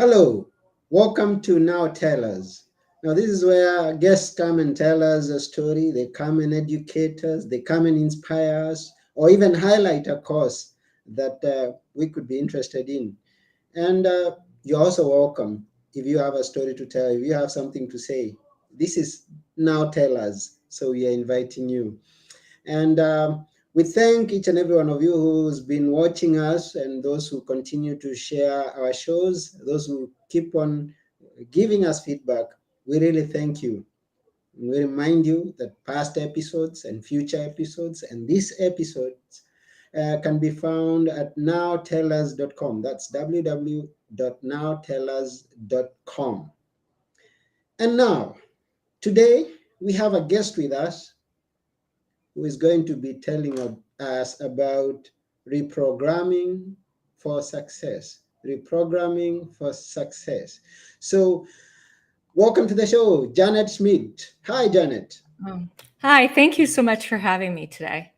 Hello, welcome to Now Tell Us. Now, this is where guests come and tell us a story. They come and educate us, they come and inspire us, or even highlight a cause that we could be interested in. And you're also welcome if you have a story to tell, if you have something to say. This is Now Tell Us. So we are inviting you. And we thank each and every one of you who's been watching us and those who continue to share our shows, those who keep on giving us feedback. We really thank you. We remind you that past episodes and future episodes and these episodes can be found at nowtellus.com. That's www.nowtellus.com. And now, today we have a guest with us who is going to be telling us about reprogramming for success. Reprogramming for success. So, welcome to the show, Janet Schmidt. Hi, Janet. Oh. Hi, thank you so much for having me today.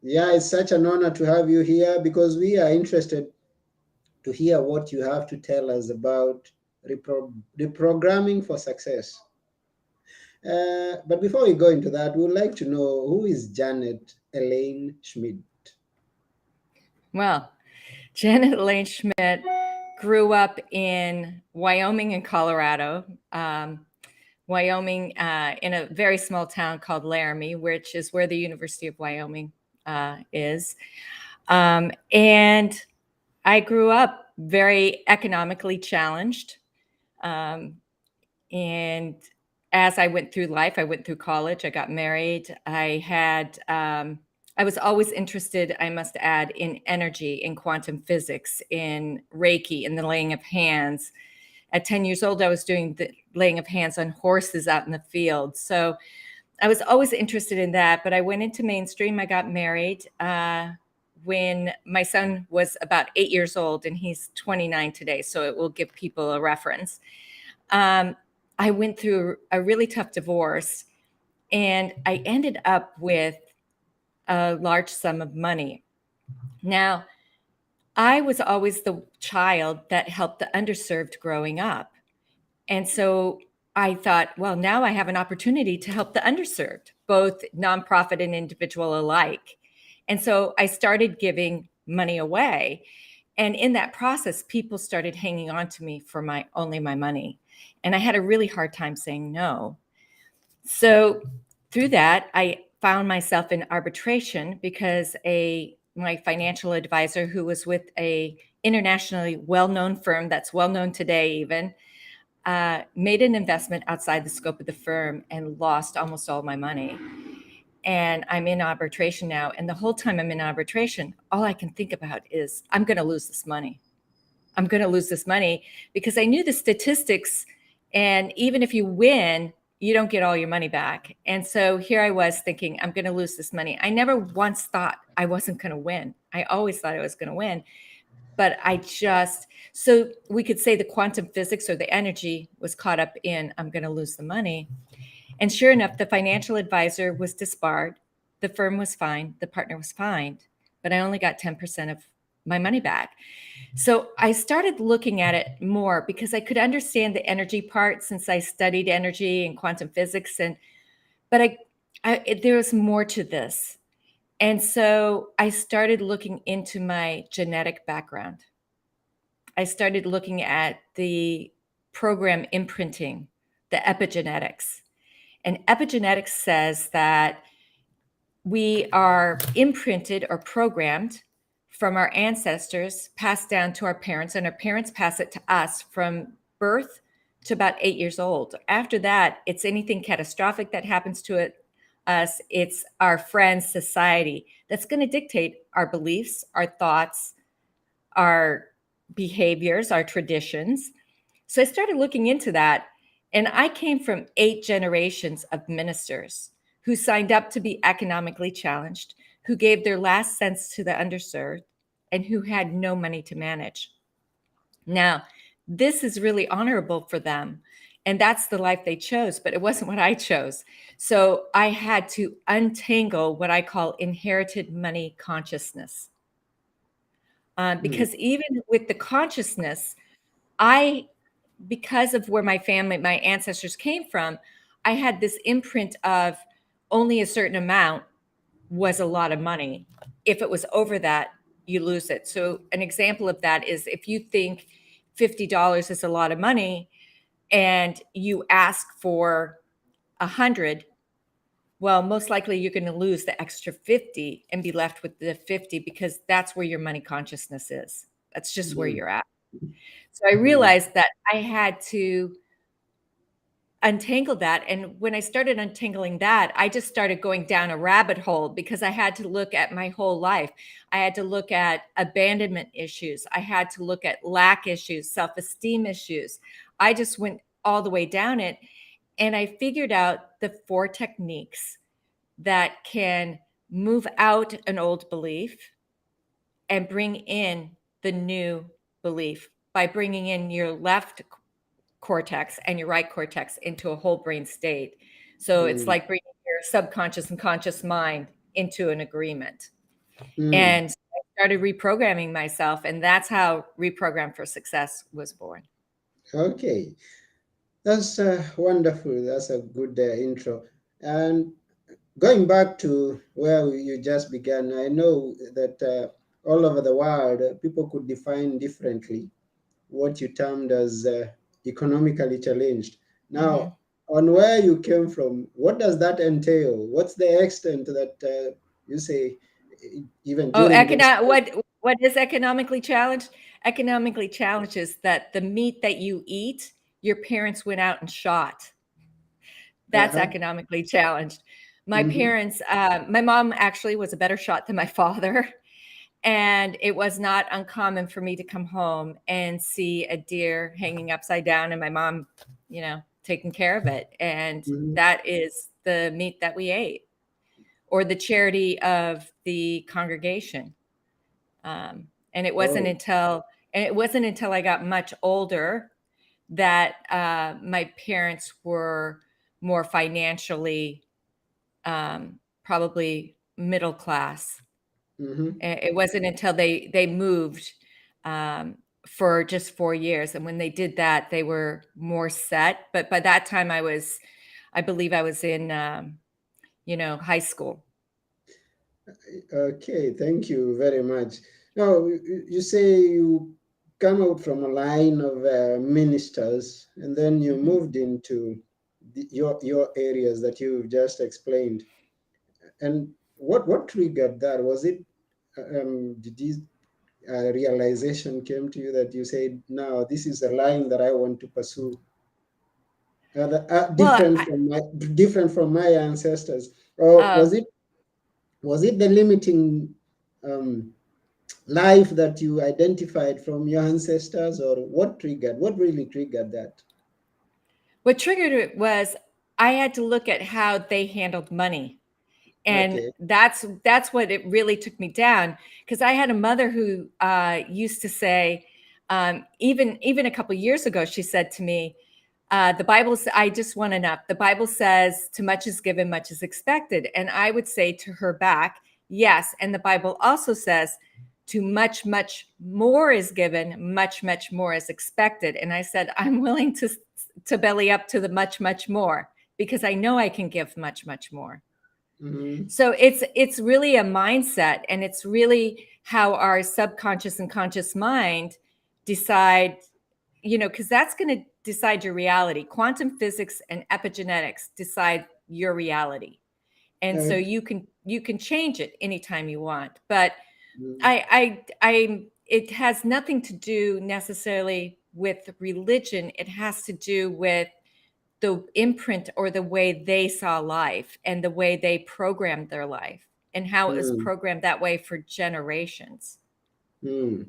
Yeah, it's such an honor to have you here because we are interested to hear what you have to tell us about reprogramming for success. But before we go into that, we would like to know who is Janet Elaine Schmidt? Well, Janet Lane Schmidt grew up in Wyoming and Colorado. Wyoming, in a very small town called Laramie, which is where the University of Wyoming is. And I grew up very economically challenged. And as I went through life, I went through college, I got married, I was always interested, I must add, in energy, in quantum physics, in Reiki, in the laying of hands. At 10 years old, I was doing the laying of hands on horses out in the field. So I was always interested in that, but I went into mainstream. I got married when my son was about 8 years old, and he's 29 today, so it will give people a reference. I went through a really tough divorce, and I ended up with a large sum of money. Now, I was always the child that helped the underserved growing up. And so I thought, well, now I have an opportunity to help the underserved, both nonprofit and individual alike. And so I started giving money away. And in that process, people started hanging on to me for only my money. And I had a really hard time saying no. So through that, I found myself in arbitration because my financial advisor, who was with a internationally well-known firm that's well-known today even, made an investment outside the scope of the firm and lost almost all my money. And I'm in arbitration now. And the whole time I'm in arbitration, all I can think about is I'm going to lose this money. I'm going to lose this money because I knew the statistics. And even if you win, you don't get all your money back. And so here I was thinking, I'm going to lose this money. I never once thought I wasn't going to win. I always thought I was going to win. But so we could say the quantum physics or the energy was caught up in, I'm going to lose the money. And sure enough, the financial advisor was disbarred. The firm was fined. The partner was fined. But I only got 10% of my money back. So I started looking at it more because I could understand the energy part since I studied energy and quantum physics. But there was more to this. And so I started looking into my genetic background. I started looking at the program imprinting, the epigenetics. And epigenetics says that we are imprinted or programmed from our ancestors, passed down to our parents, and our parents pass it to us from birth to about 8 years old. After that, it's anything catastrophic that happens to us. It's our friends, society that's going to dictate our beliefs, our thoughts, our behaviors, our traditions. So I started looking into that, and I came from 8 generations of ministers who signed up to be economically challenged, who gave their last cents to the underserved, and who had no money to manage. Now, this is really honorable for them, and that's the life they chose, but it wasn't what I chose. So I had to untangle what I call inherited money consciousness. Because even with the consciousness, I because of where my family, my ancestors came from, I had this imprint of only a certain amount was a lot of money. If it was over that, you lose it. So an example of that is if you think $50 is a lot of money and you ask for 100, well, most likely you're going to lose the extra 50 and be left with the 50 because that's where your money consciousness is. That's just where Mm, you're at. So I mm, realized that I had to untangle that. And when I started untangling that, I just started going down a rabbit hole because I had to look at my whole life. I had to look at abandonment issues. I had to look at lack issues, self-esteem issues. I just went all the way down it. And I figured out the 4 techniques that can move out an old belief and bring in the new belief by bringing in your left cortex and your right cortex into a whole brain state. So it's mm, like bringing your subconscious and conscious mind into an agreement. mm. And I started reprogramming myself, and that's how Reprogram for Success was born. Okay, that's wonderful. That's a good intro. And going back to where you just began, I know that all over the world, people could define differently what you termed as economically challenged. Mm-hmm. Now, on where you came from, what does that entail? What's the extent that you say, even Oh, during this? what is economically challenged? Economically challenged is that the meat that you eat, your parents went out and shot. That's Uh-huh. economically challenged. My Mm-hmm. parents, my mom actually was a better shot than my father. And it was not uncommon for me to come home and see a deer hanging upside down and my mom, taking care of it. And Mm-hmm. that is the meat that we ate or the charity of the congregation. Um, and it wasn't Oh. until and it wasn't until I got much older that my parents were more financially probably middle class. Mm-hmm. It wasn't until they moved um, for just 4 years, and when they did that, they were more set. But by that time, I believe I was in high school. Okay, thank you very much. Now, you say you come out from a line of ministers, and then you Hmm. moved into your areas that you've just explained. And what triggered that? Was it did this realization came to you that you said, "Now this is a line that I want to pursue"? Well, Different from my ancestors, or uh, was it the limiting um, life that you identified from your ancestors, or what really triggered that? what triggered it was I had to look at how they handled money. And Okay. that's what it really took me down because I had a mother who used to say, even a couple years ago, she said to me, "The Bible, I just want enough. The Bible says, too much is given, much is expected." And I would say to her back, "Yes, and the Bible also says, too much, much more is given, much, much more is expected." And I said, "I'm willing to belly up to the much, much more because I know I can give much, much more." Mm-hmm. So it's really a mindset, and it's really how our subconscious and conscious mind decide, because that's going to decide your reality. Quantum physics and epigenetics decide your reality. And so Okay. you can change it anytime you want. But Mm-hmm. I it has nothing to do necessarily with religion. It has to do with the imprint or the way they saw life and the way they programmed their life and how it was programmed that way for generations. Mm-hmm.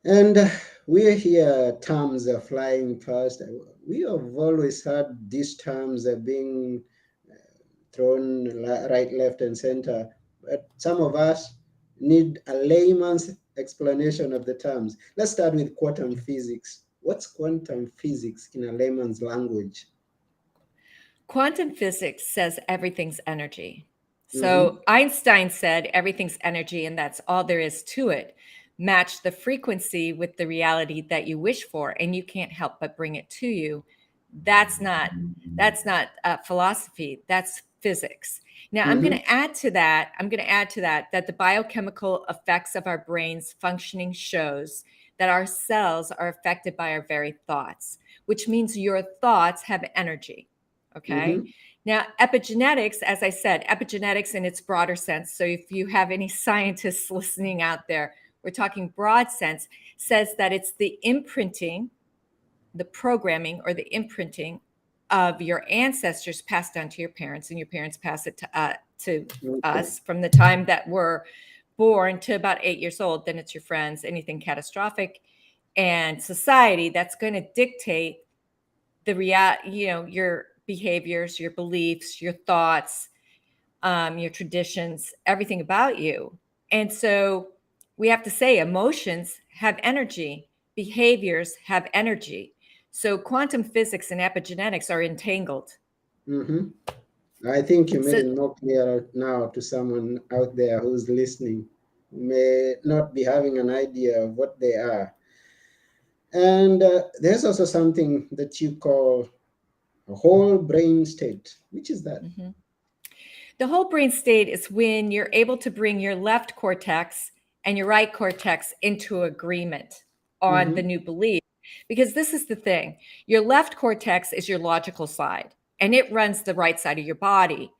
And we hear terms are flying past. We have always heard these terms are being thrown right, left, and center. But some of us need a layman's explanation of the terms. Let's start with quantum physics. What's quantum physics in a layman's language? Quantum physics says everything's energy. Mm-hmm. So Einstein said everything's energy and that's all there is to it. match the frequency with the reality that you wish for, and you can't help but bring it to you. That's not philosophy. That's physics. Now, I'm going Mm-hmm. to add to that. That the biochemical effects of our brains functioning shows that our cells are affected by our very thoughts, which means your thoughts have energy. Okay. Mm-hmm. Now, epigenetics, as I said, epigenetics in its broader sense. So if you have any scientists listening out there, we're talking broad sense, says that it's the imprinting, the programming or the imprinting of your ancestors passed down to your parents, and your parents pass it to Okay. us from the time that we're born to about 8 years old. Then it's your friends, anything catastrophic, and society that's going to dictate your behaviors, your beliefs, your thoughts, your traditions, everything about you. And so we have to say emotions have energy, behaviors have energy. So quantum physics and epigenetics are entangled. Mm-hmm. I think you made So, it more clear now to someone out there who's listening, who may not be having an idea of what they are. And there's also something that you call a whole brain state. Which is that? mhm. The whole brain state is when you're able to bring your left cortex and your right cortex into agreement on the Mm-hmm. new belief. Because this is the thing, your left cortex is your logical side, and it runs the right side of your body.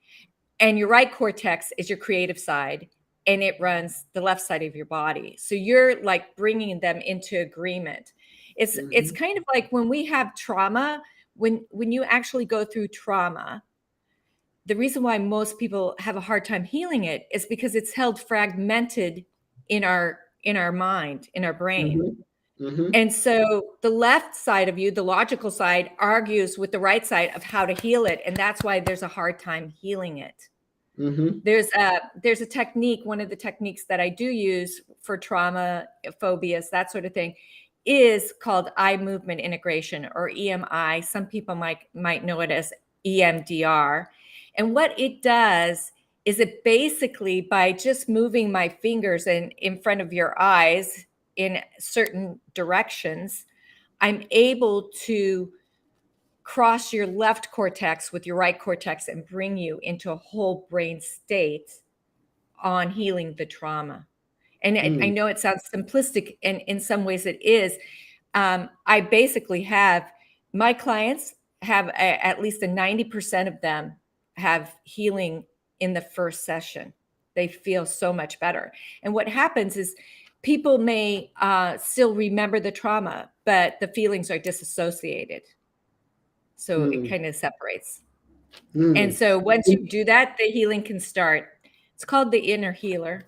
And your right cortex is your creative side, and it runs the left side of your body. So you're like bringing them into agreement. It's Mm-hmm. kind of like when we have trauma, when you actually go through trauma, the reason why most people have a hard time healing it is because it's held fragmented in our mind, in our brain. Mm-hmm. Mm-hmm. And so the left side of you, the logical side, argues with the right side of how to heal it, and that's why there's a hard time healing it. Mm-hmm. There's a technique, one of the techniques that I do use for trauma, phobias, that sort of thing, is called eye movement integration, or EMI. Some people might know it as EMDR. And what it does is it basically, by just moving my fingers in front of your eyes in certain directions, I'm able to cross your left cortex with your right cortex and bring you into a whole brain state on healing the trauma. And I Mm. know it sounds simplistic, and in some ways it is. I basically have my clients have at least a 90% of them have healing in the first session. They feel so much better. And what happens is people may still remember the trauma, but the feelings are disassociated. So it Mm. kind of separates. And Mm. so once you do that, the healing can start. It's called the inner healer.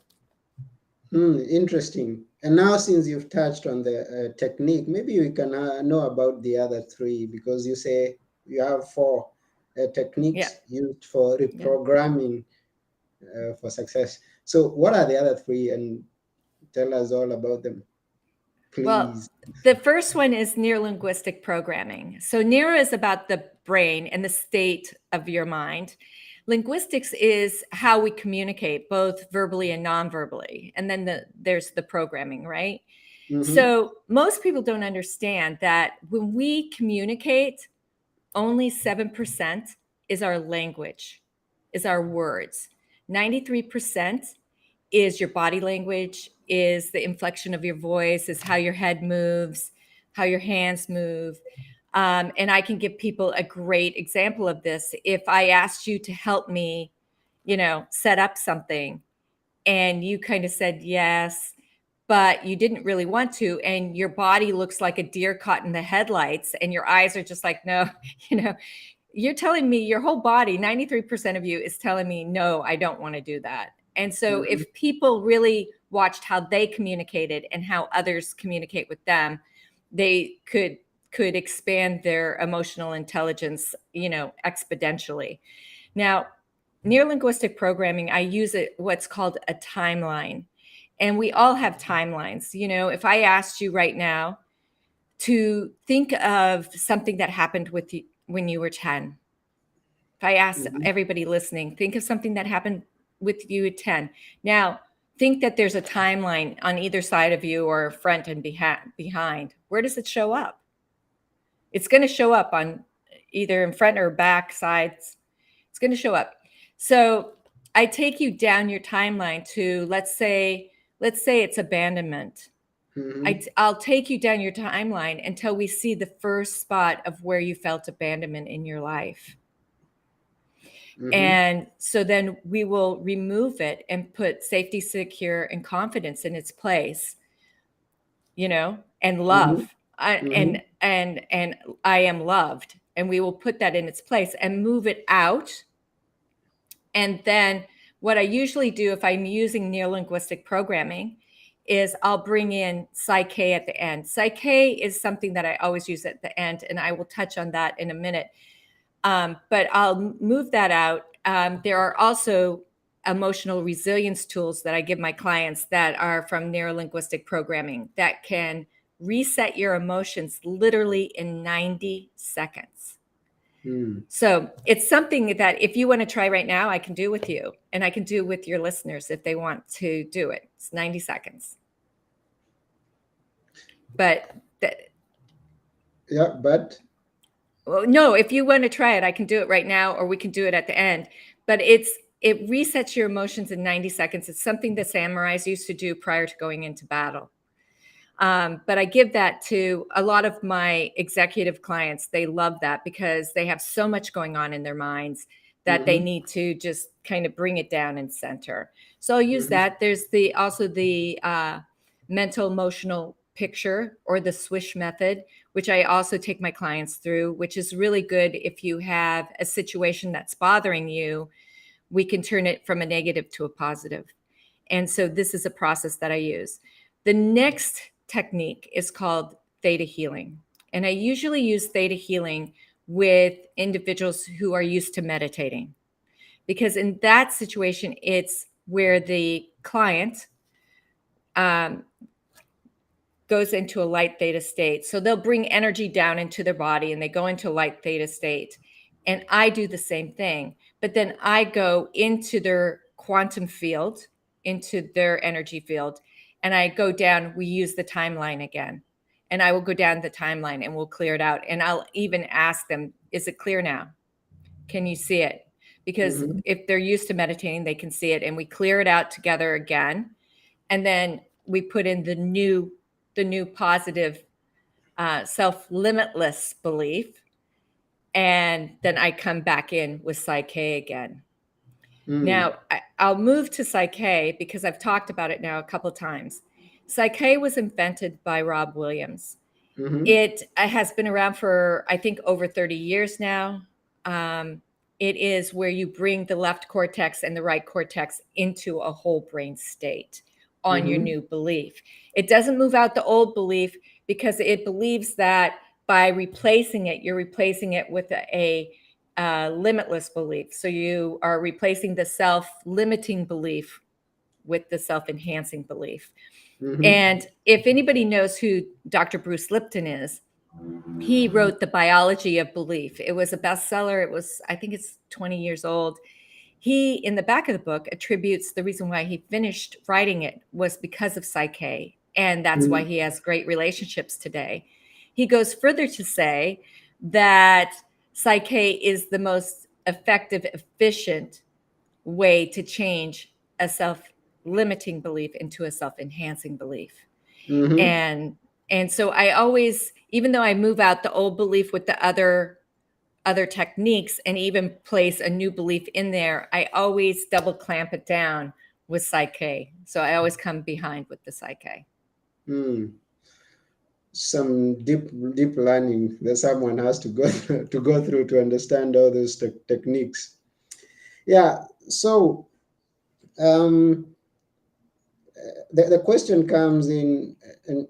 Interesting. And now, since you've touched on the technique, maybe we can know about the other three, because you say you have four Yeah. techniques used for Yeah. reprogramming for success. So, what are the other three? And tell us all about them, Well, please. the first one is neurolinguistic programming. So neuro is about the brain and the state of your mind. Linguistics is how we communicate, both verbally and non-verbally. And then there's the programming, right? Mm-hmm. So most people don't understand that when we communicate, only 7% is our language, is our words. 93% is your body language, is the inflection of your voice, is how your head moves, how your hands move. And I can give people a great example of this. If I asked you to help me, set up something, and you kind of said yes, but you didn't really want to, and your body looks like a deer caught in the headlights, and your eyes are just like, no, you know, you're telling me, your whole body, 93% of you is telling me, no, I don't want to do that. And so Mm-hmm. if people really watched how they communicated and how others communicate with them, they could expand their emotional intelligence, exponentially. Now, neurolinguistic programming, I use what's called a timeline. And we all have timelines. If I asked you right now to think of something that happened with you when you were 10, if I asked Mm-hmm. everybody listening, think of something that happened with you at 10. Now, think that there's a timeline on either side of you or front and behind. Where does it show up? It's going to show up on either in front or back sides. It's going to show up. So I take you down your timeline to, let's say it's abandonment. I'll take you down your timeline until we see the first spot of where you felt abandonment in your life. And so then we will remove it and put safety, secure, and confidence in its place, and love. And I am loved. And we will put that in its place and move it out. And then what I usually do if I'm using neolinguistic programming is I'll bring in psyche at the end. Psyche is something that I always use at the end, and I will touch on that in a minute. But I'll move that out. There are also emotional resilience tools that I give my clients that are from neurolinguistic programming that can reset your emotions literally in 90 seconds. So it's something that if you want to try right now, I can do with you, and I can do with your listeners if they want to do it. It's 90 seconds. But well, no, if you want to try it, I can do it right now, or we can do it at the end. But it resets your emotions in 90 seconds. It's something the samurais used to do prior to going into battle. But I give that to a lot of my executive clients. They love that because they have so much going on in their minds that they need to just kind of bring it down and center. So I'll use that. There's also the mental emotional picture, or the swish method, which I also take my clients through, which is really good if you have a situation that's bothering you. We can turn it from a negative to a positive. And so this is a process that I use. The next technique is called theta healing. And I usually use theta healing with individuals who are used to meditating, because in that situation, it's where the client goes into a light theta state. So they'll bring energy down into their body and they go into a light theta state. And I do the same thing, but then I go into their quantum field, into their energy field, and I go down. We use the timeline again, and I will go down the timeline and we'll clear it out. And I'll even ask them, is it clear now? Can you see it? Because if they're used to meditating, they can see it. And we clear it out together again. And then we put in the new positive self-limitless belief. And then I come back in with psyche again. Now, I'll move to psyche because I've talked about it now a couple of times. Psyche was invented by Rob Williams. It has been around for, I think, over 30 years now. It is where you bring the left cortex and the right cortex into a whole brain state on your new belief. It doesn't move out the old belief because it believes that by replacing it, you're replacing it with a limitless belief. So you are replacing the self-limiting belief with the self-enhancing belief. And if anybody knows who Dr. Bruce Lipton is, he wrote The Biology of Belief. It was a bestseller. It was, I think it's 20 years old. He, in the back of the book, attributes the reason why he finished writing it was because of psyche. And that's why he has great relationships today. He goes further to say that psyche is the most effective, efficient way to change a self-limiting belief into a self-enhancing belief. And so I always, even though I move out the old belief with the other techniques and even place a new belief in there, I always double clamp it down with psyche. So I always come behind with the psyche. Some deep learning that someone has to go through to understand all those techniques. Yeah. So the question comes in, and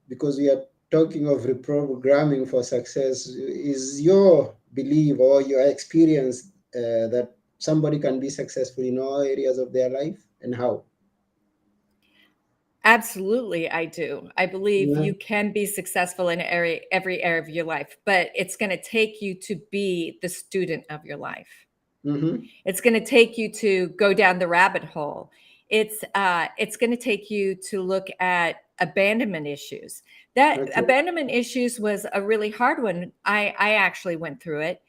because we are talking of reprogramming for success, is your belief or your experience that somebody can be successful in all areas of their life, and how? Absolutely, I do. I believe you can be successful in every area of your life, but it's going to take you to be the student of your life. It's going to take you to go down the rabbit hole. It's going to take you to look at abandonment issues. That Okay. abandonment issues was a really hard one. I actually went through it,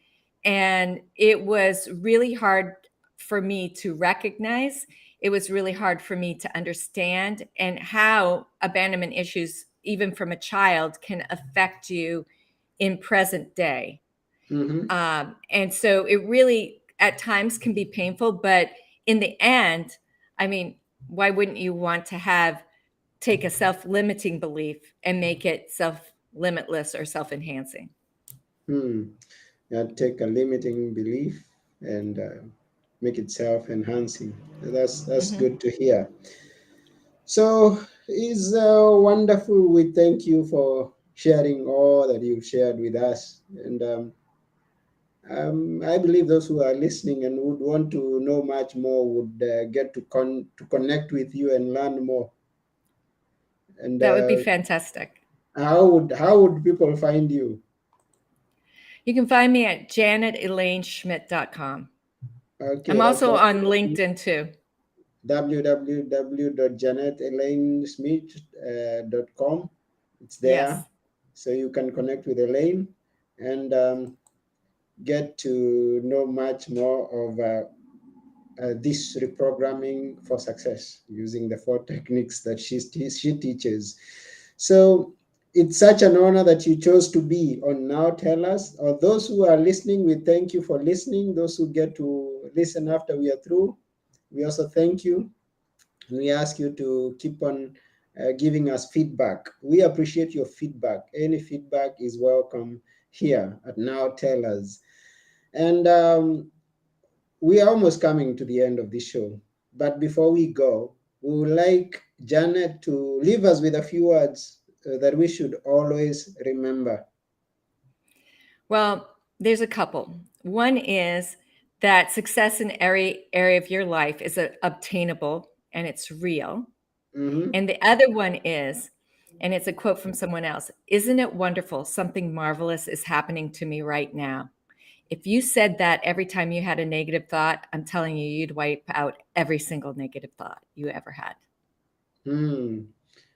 and it was really hard for me to recognize. It was really hard for me to understand, and how abandonment issues, even from a child, can affect you in present day. Mm-hmm. And so it really at times can be painful, but in the end, I mean, why wouldn't you want to take a self-limiting belief and make it self-limitless or self-enhancing? Yeah, take a limiting belief and make it self-enhancing. That's Mm-hmm. good to hear. So it's wonderful. We thank you for sharing all that you've shared with us. And I believe those who are listening and would want to know much more would get to connect with you and learn more. And That would be fantastic. how would people find you? You can find me at janetelaine.schmidt.com. Okay, I'm that's also on LinkedIn too. www.janetelaine.smith.com. It's there, Yes. so you can connect with Elaine and get to know much more of this reprogramming for success using the 4 techniques that she teaches. So it's such an honor that you chose to be on Now Tell Us. Or those who are listening, we thank you for listening. Those who get to listen after we are through, we also thank you. And we ask you to keep on giving us feedback. We appreciate your feedback. Any feedback is welcome here at Now Tell Us. And we are almost coming to the end of this show. But before we go, we would like Janet to leave us with a few words that we should always remember. Well, there's a couple. One is that success in every area of your life is obtainable and it's real. Mm-hmm. And the other one is, and it's a quote from someone else, isn't it wonderful? Something marvelous is happening to me right now. If you said that every time you had a negative thought, I'm telling you, you'd wipe out every single negative thought you ever had. Hmm.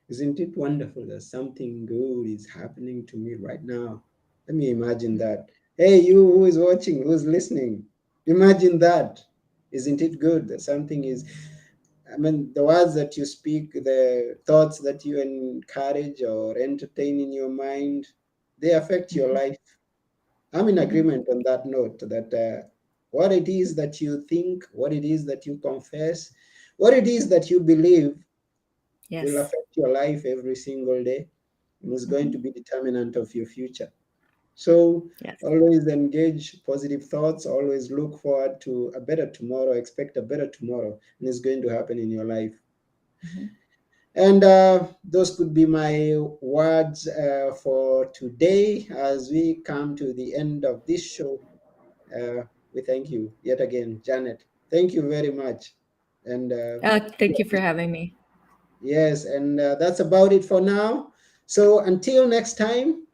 Isn't it wonderful that something good is happening to me right now? Let me imagine that. Hey, you who is watching, who's listening, imagine that. Isn't it good that something is? I mean, the words that you speak, the thoughts that you encourage or entertain in your mind, they affect your Mhm. life. I'm in Mhm. agreement on that note that what it is that you think, what it is that you confess, what it is that you believe will Yes. affect your life every single day and is going to Mhm. be determinant of your future. So Yes. always engage positive thoughts, always look forward to a better tomorrow, expect a better tomorrow, and it's going to happen in your life. Mhm. And those could be my words for today as we come to the end of this show. We thank you yet again, Janet. Thank you very much. And Thank you for having me. yes, and that's about it for now. So until next time,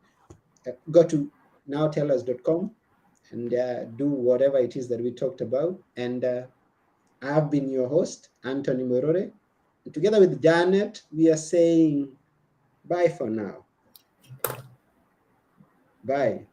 go to nowtellus.com and do whatever it is that we talked about. And I've been your host, Anthony Morore. And together with Janet, we are saying bye for now. Bye.